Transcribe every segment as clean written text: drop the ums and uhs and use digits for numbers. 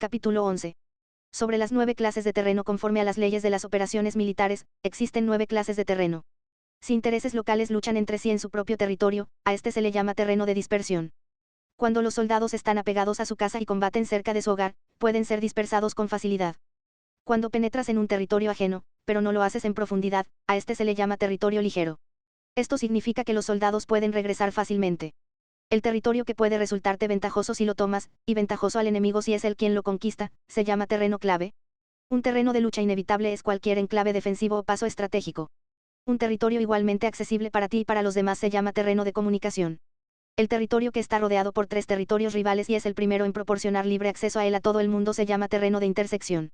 Capítulo 11. Sobre las 9 clases de terreno. Conforme a las leyes de las operaciones militares, existen 9 clases de terreno. Si intereses locales luchan entre sí en su propio territorio, a este se le llama terreno de dispersión. Cuando los soldados están apegados a su casa y combaten cerca de su hogar, pueden ser dispersados con facilidad. Cuando penetras en un territorio ajeno, pero no lo haces en profundidad, a este se le llama territorio ligero. Esto significa que los soldados pueden regresar fácilmente. El territorio que puede resultarte ventajoso si lo tomas, y ventajoso al enemigo si es él quien lo conquista, se llama terreno clave. Un terreno de lucha inevitable es cualquier enclave defensivo o paso estratégico. Un territorio igualmente accesible para ti y para los demás se llama terreno de comunicación. El territorio que está rodeado por 3 territorios rivales y es el primero en proporcionar libre acceso a él a todo el mundo se llama terreno de intersección.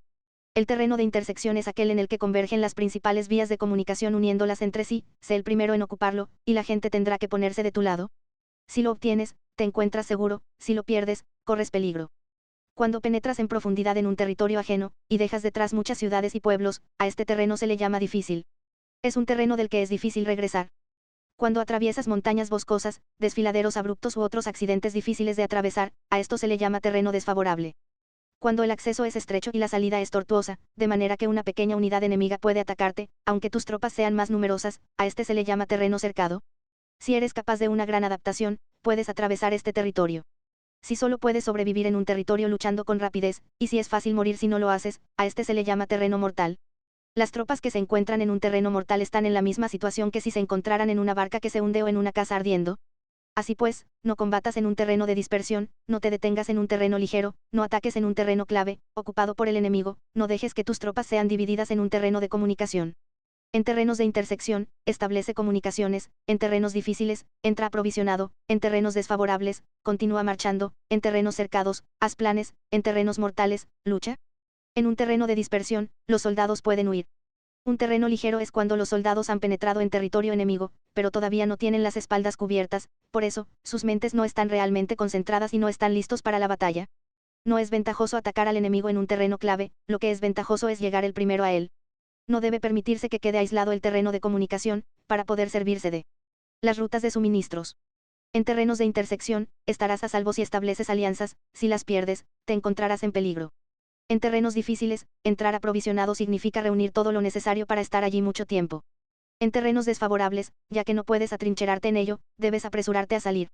El terreno de intersección es aquel en el que convergen las principales vías de comunicación uniéndolas entre sí, sé el primero en ocuparlo, y la gente tendrá que ponerse de tu lado. Si lo obtienes, te encuentras seguro; si lo pierdes, corres peligro. Cuando penetras en profundidad en un territorio ajeno, y dejas detrás muchas ciudades y pueblos, a este terreno se le llama difícil. Es un terreno del que es difícil regresar. Cuando atraviesas montañas boscosas, desfiladeros abruptos u otros accidentes difíciles de atravesar, a esto se le llama terreno desfavorable. Cuando el acceso es estrecho y la salida es tortuosa, de manera que una pequeña unidad enemiga puede atacarte, aunque tus tropas sean más numerosas, a este se le llama terreno cercado. Si eres capaz de una gran adaptación, puedes atravesar este territorio. Si solo puedes sobrevivir en un territorio luchando con rapidez, y si es fácil morir si no lo haces, a este se le llama terreno mortal. Las tropas que se encuentran en un terreno mortal están en la misma situación que si se encontraran en una barca que se hunde o en una casa ardiendo. Así pues, no combatas en un terreno de dispersión, no te detengas en un terreno ligero, no ataques en un terreno clave, ocupado por el enemigo, no dejes que tus tropas sean divididas en un terreno de comunicación. En terrenos de intersección, establece comunicaciones; en terrenos difíciles, entra aprovisionado; en terrenos desfavorables, continúa marchando; en terrenos cercados, haz planes; en terrenos mortales, lucha. En un terreno de dispersión, los soldados pueden huir. Un terreno ligero es cuando los soldados han penetrado en territorio enemigo, pero todavía no tienen las espaldas cubiertas, por eso, sus mentes no están realmente concentradas y no están listos para la batalla. No es ventajoso atacar al enemigo en un terreno clave, lo que es ventajoso es llegar el primero a él. No debe permitirse que quede aislado el terreno de comunicación, para poder servirse de las rutas de suministros. En terrenos de intersección, estarás a salvo si estableces alianzas; si las pierdes, te encontrarás en peligro. En terrenos difíciles, entrar aprovisionado significa reunir todo lo necesario para estar allí mucho tiempo. En terrenos desfavorables, ya que no puedes atrincherarte en ello, debes apresurarte a salir.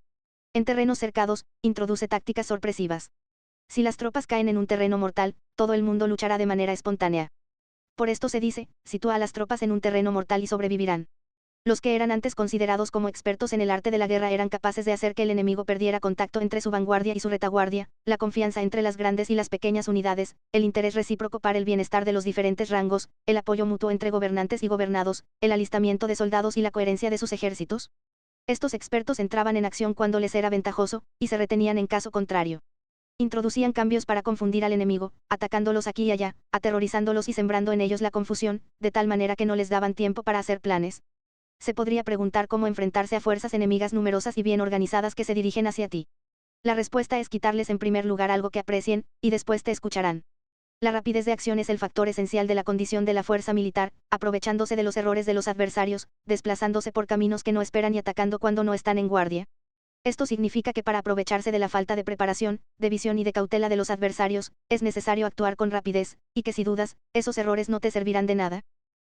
En terrenos cercados, introduce tácticas sorpresivas. Si las tropas caen en un terreno mortal, todo el mundo luchará de manera espontánea. Por esto se dice, sitúa a las tropas en un terreno mortal y sobrevivirán. Los que eran antes considerados como expertos en el arte de la guerra eran capaces de hacer que el enemigo perdiera contacto entre su vanguardia y su retaguardia, la confianza entre las grandes y las pequeñas unidades, el interés recíproco para el bienestar de los diferentes rangos, el apoyo mutuo entre gobernantes y gobernados, el alistamiento de soldados y la coherencia de sus ejércitos. Estos expertos entraban en acción cuando les era ventajoso, y se retenían en caso contrario. Introducían cambios para confundir al enemigo, atacándolos aquí y allá, aterrorizándolos y sembrando en ellos la confusión, de tal manera que no les daban tiempo para hacer planes. Se podría preguntar cómo enfrentarse a fuerzas enemigas numerosas y bien organizadas que se dirigen hacia ti. La respuesta es quitarles en primer lugar algo que aprecien, y después te escucharán. La rapidez de acción es el factor esencial de la condición de la fuerza militar, aprovechándose de los errores de los adversarios, desplazándose por caminos que no esperan y atacando cuando no están en guardia. Esto significa que para aprovecharse de la falta de preparación, de visión y de cautela de los adversarios, es necesario actuar con rapidez, y que si dudas, esos errores no te servirán de nada.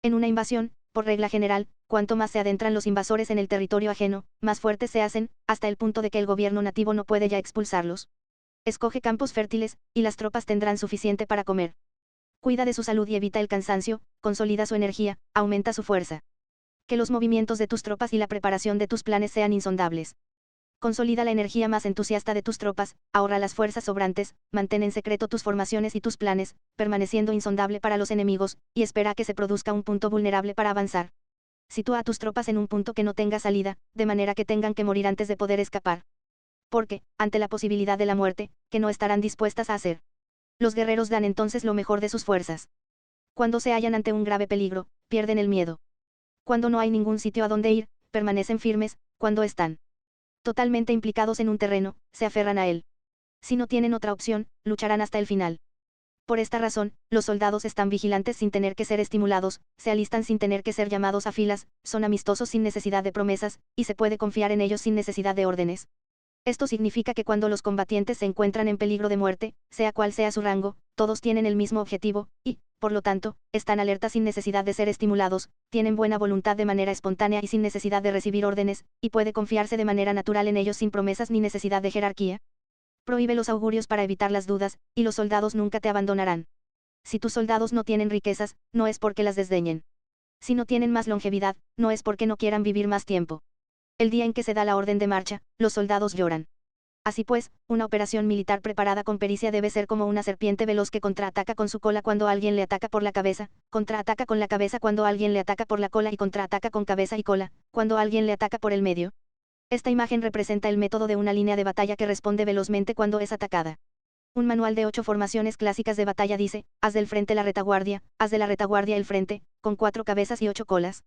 En una invasión, por regla general, cuanto más se adentran los invasores en el territorio ajeno, más fuertes se hacen, hasta el punto de que el gobierno nativo no puede ya expulsarlos. Escoge campos fértiles, y las tropas tendrán suficiente para comer. Cuida de su salud y evita el cansancio, consolida su energía, aumenta su fuerza. Que los movimientos de tus tropas y la preparación de tus planes sean insondables. Consolida la energía más entusiasta de tus tropas, ahorra las fuerzas sobrantes, mantén en secreto tus formaciones y tus planes, permaneciendo insondable para los enemigos, y espera a que se produzca un punto vulnerable para avanzar. Sitúa a tus tropas en un punto que no tenga salida, de manera que tengan que morir antes de poder escapar. Porque, ante la posibilidad de la muerte, que no estarán dispuestas a hacer. Los guerreros dan entonces lo mejor de sus fuerzas. Cuando se hallan ante un grave peligro, pierden el miedo. Cuando no hay ningún sitio a donde ir, permanecen firmes; cuando están totalmente implicados en un terreno, se aferran a él. Si no tienen otra opción, lucharán hasta el final. Por esta razón, los soldados están vigilantes sin tener que ser estimulados, se alistan sin tener que ser llamados a filas, son amistosos sin necesidad de promesas, y se puede confiar en ellos sin necesidad de órdenes. Esto significa que cuando los combatientes se encuentran en peligro de muerte, sea cual sea su rango, todos tienen el mismo objetivo, y, por lo tanto, están alertas sin necesidad de ser estimulados, tienen buena voluntad de manera espontánea y sin necesidad de recibir órdenes, y puede confiarse de manera natural en ellos sin promesas ni necesidad de jerarquía. Prohíbe los augurios para evitar las dudas, y los soldados nunca te abandonarán. Si tus soldados no tienen riquezas, no es porque las desdeñen. Si no tienen más longevidad, no es porque no quieran vivir más tiempo. El día en que se da la orden de marcha, los soldados lloran. Así pues, una operación militar preparada con pericia debe ser como una serpiente veloz que contraataca con su cola cuando alguien le ataca por la cabeza, contraataca con la cabeza cuando alguien le ataca por la cola y contraataca con cabeza y cola, cuando alguien le ataca por el medio. Esta imagen representa el método de una línea de batalla que responde velozmente cuando es atacada. Un manual de 8 formaciones clásicas de batalla dice: haz del frente la retaguardia, haz de la retaguardia el frente, con 4 cabezas y 8 colas.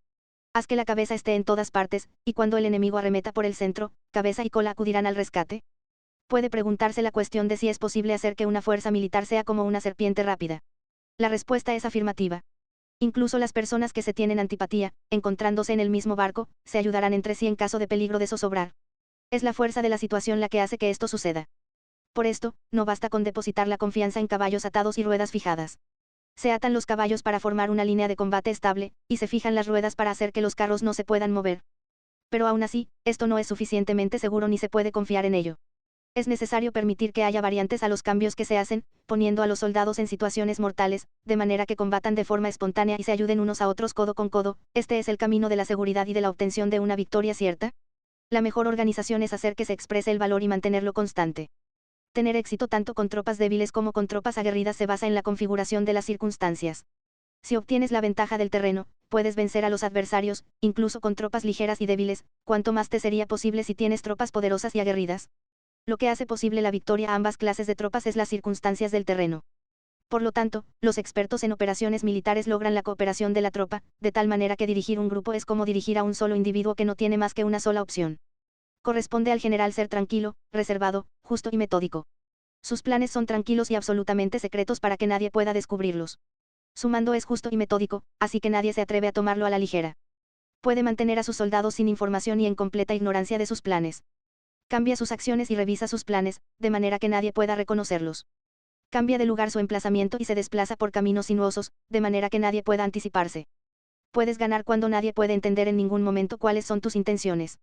Haz que la cabeza esté en todas partes, y cuando el enemigo arremeta por el centro, cabeza y cola acudirán al rescate. Puede preguntarse la cuestión de si es posible hacer que una fuerza militar sea como una serpiente rápida. La respuesta es afirmativa. Incluso las personas que se tienen antipatía, encontrándose en el mismo barco, se ayudarán entre sí en caso de peligro de zozobrar. Es la fuerza de la situación la que hace que esto suceda. Por esto, no basta con depositar la confianza en caballos atados y ruedas fijadas. Se atan los caballos para formar una línea de combate estable, y se fijan las ruedas para hacer que los carros no se puedan mover. Pero aún así, esto no es suficientemente seguro ni se puede confiar en ello. Es necesario permitir que haya variantes a los cambios que se hacen, poniendo a los soldados en situaciones mortales, de manera que combatan de forma espontánea y se ayuden unos a otros codo con codo. Este es el camino de la seguridad y de la obtención de una victoria cierta. La mejor organización es hacer que se exprese el valor y mantenerlo constante. Tener éxito tanto con tropas débiles como con tropas aguerridas se basa en la configuración de las circunstancias. Si obtienes la ventaja del terreno, puedes vencer a los adversarios, incluso con tropas ligeras y débiles, cuanto más te sería posible si tienes tropas poderosas y aguerridas. Lo que hace posible la victoria a ambas clases de tropas es las circunstancias del terreno. Por lo tanto, los expertos en operaciones militares logran la cooperación de la tropa, de tal manera que dirigir un grupo es como dirigir a un solo individuo que no tiene más que una sola opción. Corresponde al general ser tranquilo, reservado, justo y metódico. Sus planes son tranquilos y absolutamente secretos para que nadie pueda descubrirlos. Su mando es justo y metódico, así que nadie se atreve a tomarlo a la ligera. Puede mantener a sus soldados sin información y en completa ignorancia de sus planes. Cambia sus acciones y revisa sus planes, de manera que nadie pueda reconocerlos. Cambia de lugar su emplazamiento y se desplaza por caminos sinuosos, de manera que nadie pueda anticiparse. Puedes ganar cuando nadie puede entender en ningún momento cuáles son tus intenciones.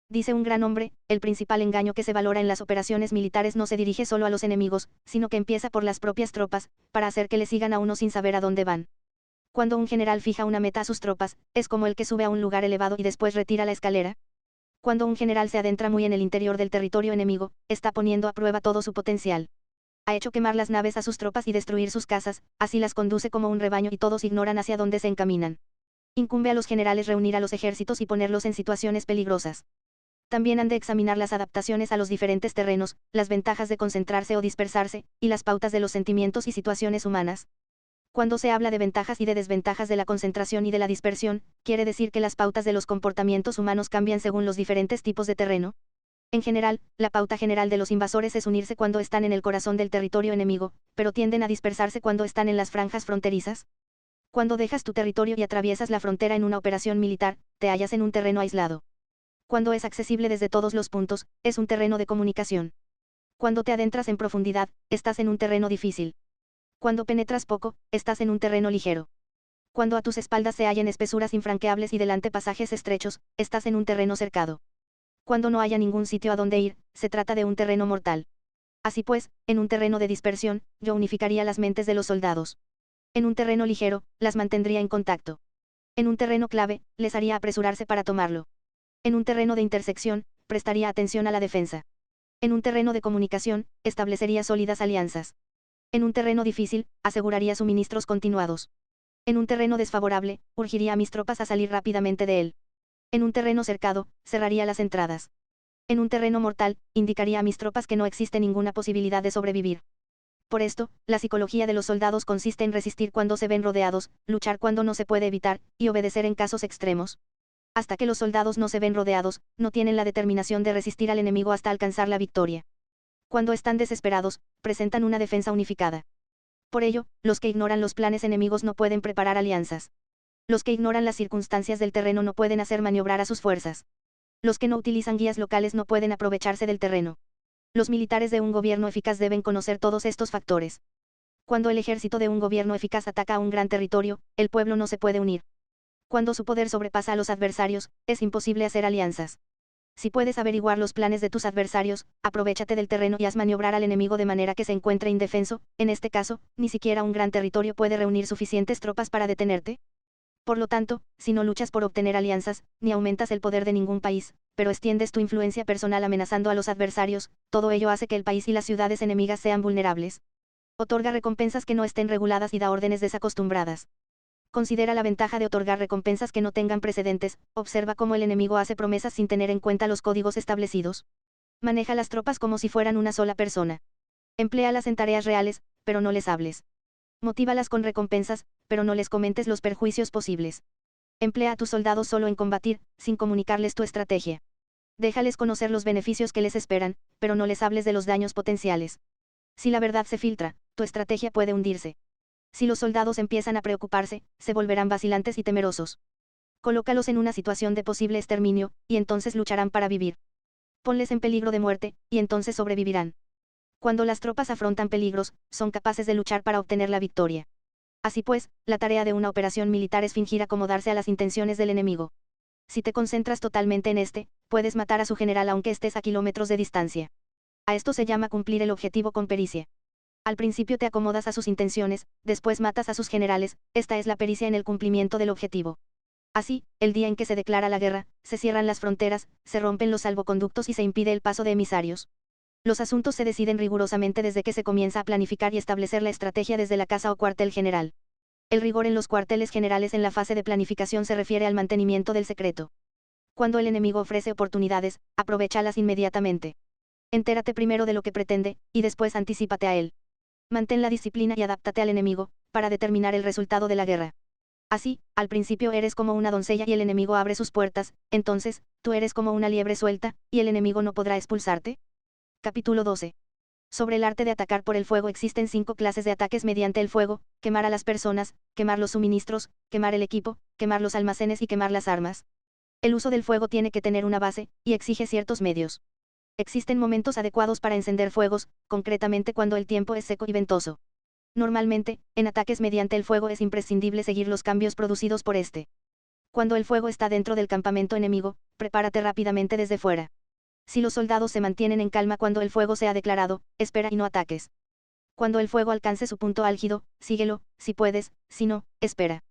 Dice un gran hombre: el principal engaño que se valora en las operaciones militares no se dirige solo a los enemigos, sino que empieza por las propias tropas, para hacer que le sigan a uno sin saber a dónde van. Cuando un general fija una meta a sus tropas, es como el que sube a un lugar elevado y después retira la escalera. Cuando un general se adentra muy en el interior del territorio enemigo, está poniendo a prueba todo su potencial. Ha hecho quemar las naves a sus tropas y destruir sus casas, así las conduce como un rebaño y todos ignoran hacia dónde se encaminan. Incumbe a los generales reunir a los ejércitos y ponerlos en situaciones peligrosas. También han de examinar las adaptaciones a los diferentes terrenos, las ventajas de concentrarse o dispersarse, y las pautas de los sentimientos y situaciones humanas. Cuando se habla de ventajas y de desventajas de la concentración y de la dispersión, quiere decir que las pautas de los comportamientos humanos cambian según los diferentes tipos de terreno. En general, la pauta general de los invasores es unirse cuando están en el corazón del territorio enemigo, pero tienden a dispersarse cuando están en las franjas fronterizas. Cuando dejas tu territorio y atraviesas la frontera en una operación militar, te hallas en un terreno aislado. Cuando es accesible desde todos los puntos, es un terreno de comunicación. Cuando te adentras en profundidad, estás en un terreno difícil. Cuando penetras poco, estás en un terreno ligero. Cuando a tus espaldas se hallan espesuras infranqueables y delante pasajes estrechos, estás en un terreno cercado. Cuando no haya ningún sitio a donde ir, se trata de un terreno mortal. Así pues, en un terreno de dispersión, yo unificaría las mentes de los soldados. En un terreno ligero, las mantendría en contacto. En un terreno clave, les haría apresurarse para tomarlo. En un terreno de intersección, prestaría atención a la defensa. En un terreno de comunicación, establecería sólidas alianzas. En un terreno difícil, aseguraría suministros continuados. En un terreno desfavorable, urgiría a mis tropas a salir rápidamente de él. En un terreno cercado, cerraría las entradas. En un terreno mortal, indicaría a mis tropas que no existe ninguna posibilidad de sobrevivir. Por esto, la psicología de los soldados consiste en resistir cuando se ven rodeados, luchar cuando no se puede evitar, y obedecer en casos extremos. Hasta que los soldados no se ven rodeados, no tienen la determinación de resistir al enemigo hasta alcanzar la victoria. Cuando están desesperados, presentan una defensa unificada. Por ello, los que ignoran los planes enemigos no pueden preparar alianzas. Los que ignoran las circunstancias del terreno no pueden hacer maniobrar a sus fuerzas. Los que no utilizan guías locales no pueden aprovecharse del terreno. Los militares de un gobierno eficaz deben conocer todos estos factores. Cuando el ejército de un gobierno eficaz ataca a un gran territorio, el pueblo no se puede unir. Cuando su poder sobrepasa a los adversarios, es imposible hacer alianzas. Si puedes averiguar los planes de tus adversarios, aprovéchate del terreno y haz maniobrar al enemigo de manera que se encuentre indefenso. En este caso, ni siquiera un gran territorio puede reunir suficientes tropas para detenerte. Por lo tanto, si no luchas por obtener alianzas, ni aumentas el poder de ningún país, pero extiendes tu influencia personal amenazando a los adversarios, todo ello hace que el país y las ciudades enemigas sean vulnerables. Otorga recompensas que no estén reguladas y da órdenes desacostumbradas. Considera la ventaja de otorgar recompensas que no tengan precedentes, observa cómo el enemigo hace promesas sin tener en cuenta los códigos establecidos. Maneja las tropas como si fueran una sola persona. Empléalas en tareas reales, pero no les hables. Motívalas con recompensas, pero no les comentes los perjuicios posibles. Emplea a tus soldados solo en combatir, sin comunicarles tu estrategia. Déjales conocer los beneficios que les esperan, pero no les hables de los daños potenciales. Si la verdad se filtra, tu estrategia puede hundirse. Si los soldados empiezan a preocuparse, se volverán vacilantes y temerosos. Colócalos en una situación de posible exterminio, y entonces lucharán para vivir. Ponles en peligro de muerte, y entonces sobrevivirán. Cuando las tropas afrontan peligros, son capaces de luchar para obtener la victoria. Así pues, la tarea de una operación militar es fingir acomodarse a las intenciones del enemigo. Si te concentras totalmente en este, puedes matar a su general aunque estés a kilómetros de distancia. A esto se llama cumplir el objetivo con pericia. Al principio te acomodas a sus intenciones, después matas a sus generales, esta es la pericia en el cumplimiento del objetivo. Así, el día en que se declara la guerra, se cierran las fronteras, se rompen los salvoconductos y se impide el paso de emisarios. Los asuntos se deciden rigurosamente desde que se comienza a planificar y establecer la estrategia desde la casa o cuartel general. El rigor en los cuarteles generales en la fase de planificación se refiere al mantenimiento del secreto. Cuando el enemigo ofrece oportunidades, aprovéchalas inmediatamente. Entérate primero de lo que pretende, y después anticípate a él. Mantén la disciplina y adáptate al enemigo, para determinar el resultado de la guerra. Así, al principio eres como una doncella y el enemigo abre sus puertas, entonces, tú eres como una liebre suelta, y el enemigo no podrá expulsarte. Capítulo 12. Sobre el arte de atacar por el fuego existen 5 clases de ataques mediante el fuego: quemar a las personas, quemar los suministros, quemar el equipo, quemar los almacenes y quemar las armas. El uso del fuego tiene que tener una base, y exige ciertos medios. Existen momentos adecuados para encender fuegos, concretamente cuando el tiempo es seco y ventoso. Normalmente, en ataques mediante el fuego es imprescindible seguir los cambios producidos por este. Cuando el fuego está dentro del campamento enemigo, prepárate rápidamente desde fuera. Si los soldados se mantienen en calma cuando el fuego se ha declarado, espera y no ataques. Cuando el fuego alcance su punto álgido, síguelo, si puedes, si no, espera.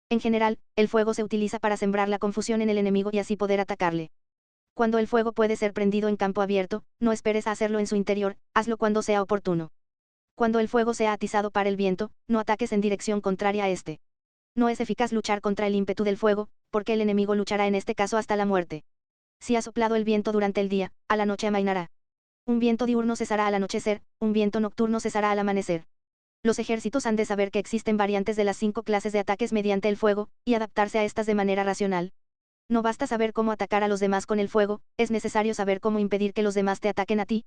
En general, el fuego se utiliza para sembrar la confusión en el enemigo y así poder atacarle. Cuando el fuego puede ser prendido en campo abierto, no esperes a hacerlo en su interior, hazlo cuando sea oportuno. Cuando el fuego sea atizado para el viento, no ataques en dirección contraria a este. No es eficaz luchar contra el ímpetu del fuego, porque el enemigo luchará en este caso hasta la muerte. Si ha soplado el viento durante el día, a la noche amainará. Un viento diurno cesará al anochecer, un viento nocturno cesará al amanecer. Los ejércitos han de saber que existen variantes de las 5 clases de ataques mediante el fuego, y adaptarse a estas de manera racional. No basta saber cómo atacar a los demás con el fuego, es necesario saber cómo impedir que los demás te ataquen a ti.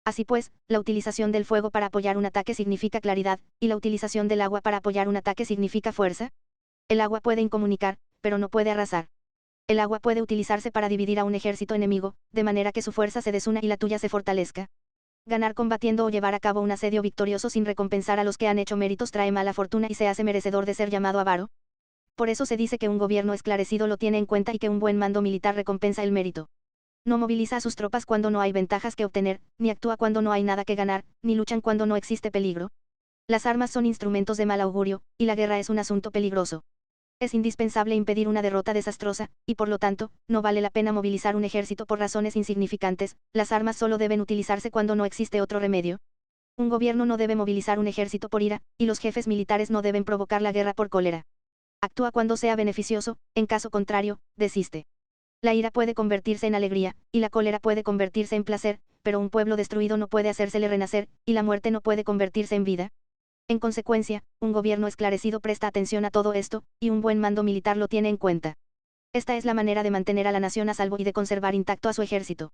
Así pues, la utilización del fuego para apoyar un ataque significa claridad, y la utilización del agua para apoyar un ataque significa fuerza. El agua puede incomunicar, pero no puede arrasar. El agua puede utilizarse para dividir a un ejército enemigo, de manera que su fuerza se desuna y la tuya se fortalezca. Ganar combatiendo o llevar a cabo un asedio victorioso sin recompensar a los que han hecho méritos trae mala fortuna y se hace merecedor de ser llamado avaro. Por eso se dice que un gobierno esclarecido lo tiene en cuenta y que un buen mando militar recompensa el mérito. No moviliza a sus tropas cuando no hay ventajas que obtener, ni actúa cuando no hay nada que ganar, ni luchan cuando no existe peligro. Las armas son instrumentos de mal augurio, y la guerra es un asunto peligroso. Es indispensable impedir una derrota desastrosa, y por lo tanto, no vale la pena movilizar un ejército por razones insignificantes. Las armas solo deben utilizarse cuando no existe otro remedio. Un gobierno no debe movilizar un ejército por ira, y los jefes militares no deben provocar la guerra por cólera. Actúa cuando sea beneficioso, en caso contrario, desiste. La ira puede convertirse en alegría, y la cólera puede convertirse en placer, pero un pueblo destruido no puede hacérsele renacer, y la muerte no puede convertirse en vida. En consecuencia, un gobierno esclarecido presta atención a todo esto, y un buen mando militar lo tiene en cuenta. Esta es la manera de mantener a la nación a salvo y de conservar intacto a su ejército.